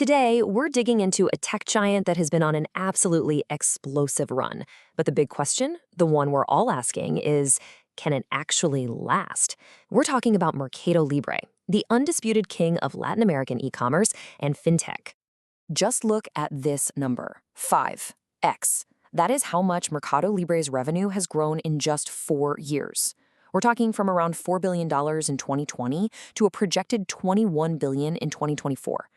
Today, we're digging into a tech giant that has been on an absolutely explosive run. But the big question, the one we're all asking, is can it actually last? We're talking about MercadoLibre, the undisputed king of Latin American e-commerce and fintech. Just look at this number, 5x. That is how much MercadoLibre's revenue has grown in just 4 years. We're talking from around $4 billion in 2020 to a projected $21 billion in 2024.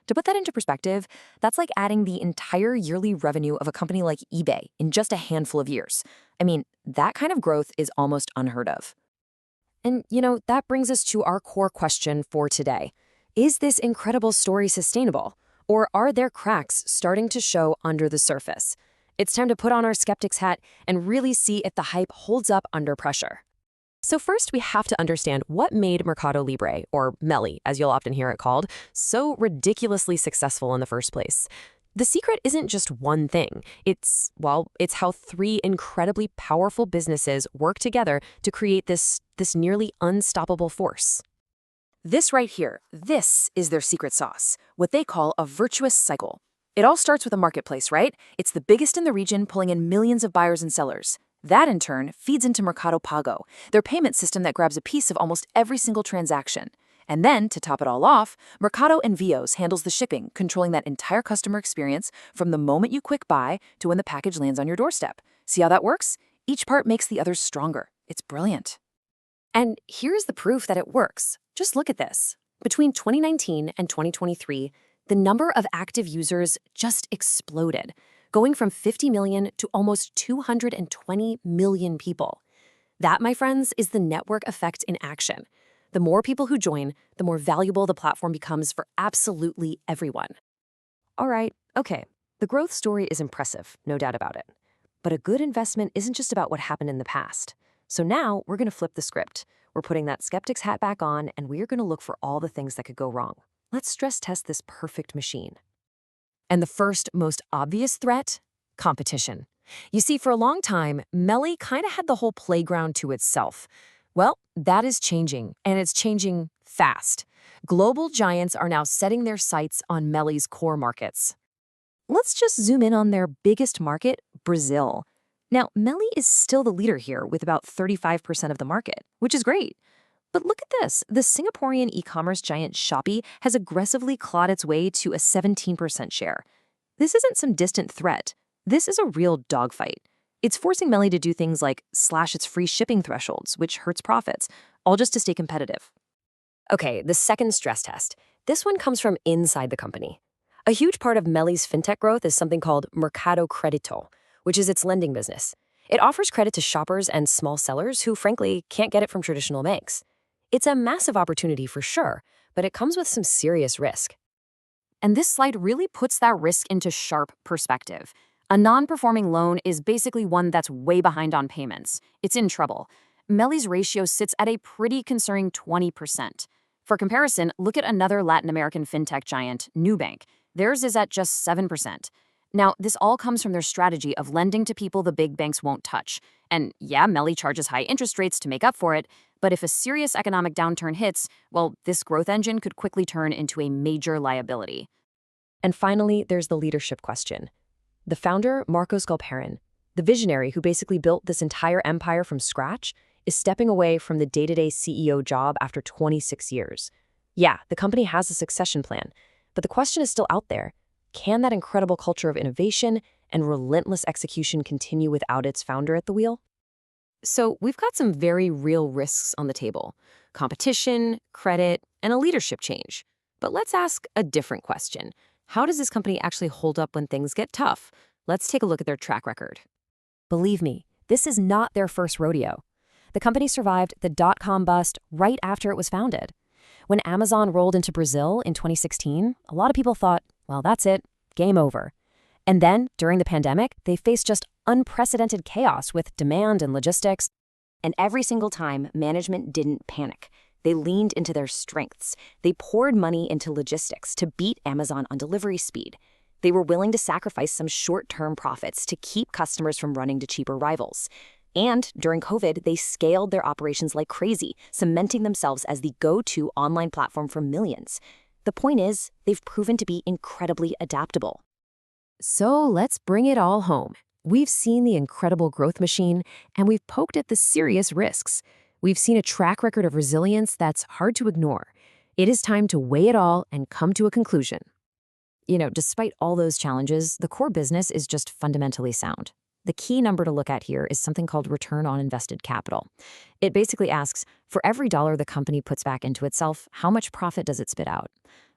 To put that into perspective, that's like adding the entire yearly revenue of a company like eBay in just a handful of years. I mean, that kind of growth is almost unheard of. And, that brings us to our core question for today. Is this incredible story sustainable? Or are there cracks starting to show under the surface? It's time to put on our skeptic's hat and really see if the hype holds up under pressure. So first, we have to understand what made MercadoLibre, or MELI, as you'll often hear it called, so ridiculously successful in the first place. The secret isn't just one thing. It's how 3 incredibly powerful businesses work together to create this nearly unstoppable force. This right here, this is their secret sauce, what they call a virtuous cycle. It all starts with a marketplace, right? It's the biggest in the region, pulling in millions of buyers and sellers. That, in turn, feeds into Mercado Pago, their payment system that grabs a piece of almost every single transaction. And then, to top it all off, Mercado Envios handles the shipping, controlling that entire customer experience from the moment you click buy to when the package lands on your doorstep. See how that works? Each part makes the others stronger. It's brilliant. And here's the proof that it works. Just look at this. Between 2019 and 2023, the number of active users just exploded, going from 50 million to almost 220 million people. That, my friends, is the network effect in action. The more people who join, the more valuable the platform becomes for absolutely everyone. All right, okay, the growth story is impressive, no doubt about it. But a good investment isn't just about what happened in the past. So now we're going to flip the script. We're putting that skeptic's hat back on, and we're going to look for all the things that could go wrong. Let's stress test this perfect machine. And the first, most obvious threat? Competition. You see, for a long time, MELI kind of had the whole playground to itself. Well, that is changing, and it's changing fast. Global giants are now setting their sights on MELI's core markets. Let's just zoom in on their biggest market, Brazil. Now, MELI is still the leader here with about 35% of the market, which is great. But look at this. The Singaporean e-commerce giant Shopee has aggressively clawed its way to a 17% share. This isn't some distant threat. This is a real dogfight. It's forcing MELI to do things like slash its free shipping thresholds, which hurts profits, all just to stay competitive. Okay, the second stress test. This one comes from inside the company. A huge part of MELI's fintech growth is something called Mercado Crédito, which is its lending business. It offers credit to shoppers and small sellers who, frankly, can't get it from traditional banks. It's a massive opportunity for sure, but it comes with some serious risk. And this slide really puts that risk into sharp perspective. A non-performing loan is basically one that's way behind on payments. It's in trouble. MELI's ratio sits at a pretty concerning 20%. For comparison, look at another Latin American fintech giant, Nubank. Theirs is at just 7%. Now, this all comes from their strategy of lending to people the big banks won't touch. And yeah, MELI charges high interest rates to make up for it, but if a serious economic downturn hits, well, this growth engine could quickly turn into a major liability. And finally, there's the leadership question. The founder, Marcos Galperin, the visionary who basically built this entire empire from scratch, is stepping away from the day-to-day CEO job after 26 years. Yeah, the company has a succession plan, but the question is still out there. Can that incredible culture of innovation and relentless execution continue without its founder at the wheel? So we've got some very real risks on the table: competition, credit, and a leadership change. But let's ask a different question. How does this company actually hold up when things get tough? Let's take a look at their track record. Believe me, this is not their first rodeo. The company survived the dot-com bust right after it was founded. When Amazon rolled into Brazil in 2016, a lot of people thought, well, that's it, game over. And then, during the pandemic, they faced just unprecedented chaos with demand and logistics. And every single time, management didn't panic. They leaned into their strengths. They poured money into logistics to beat Amazon on delivery speed. They were willing to sacrifice some short-term profits to keep customers from running to cheaper rivals. And during COVID, they scaled their operations like crazy, cementing themselves as the go-to online platform for millions. The point is, they've proven to be incredibly adaptable. So let's bring it all home. We've seen the incredible growth machine, and we've poked at the serious risks. We've seen a track record of resilience that's hard to ignore. It is time to weigh it all and come to a conclusion. Despite all those challenges, the core business is just fundamentally sound. The key number to look at here is something called return on invested capital. It basically asks, for every dollar the company puts back into itself, how much profit does it spit out?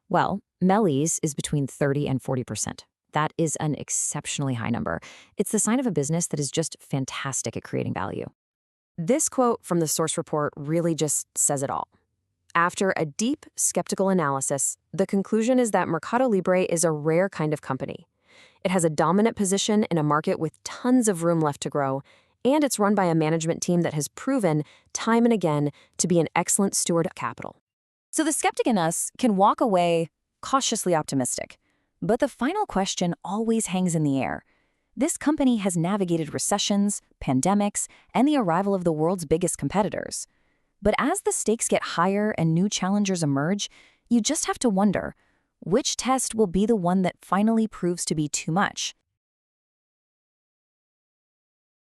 Well, MELI's is between 30 and 40%. That is an exceptionally high number. It's the sign of a business that is just fantastic at creating value. This quote from the source report really just says it all. After a deep, skeptical analysis, the conclusion is that MercadoLibre is a rare kind of company. It has a dominant position in a market with tons of room left to grow, and it's run by a management team that has proven, time and again, to be an excellent steward of capital. So the skeptic in us can walk away cautiously optimistic. But the final question always hangs in the air. This company has navigated recessions, pandemics, and the arrival of the world's biggest competitors. But as the stakes get higher and new challengers emerge, you just have to wonder, which test will be the one that finally proves to be too much?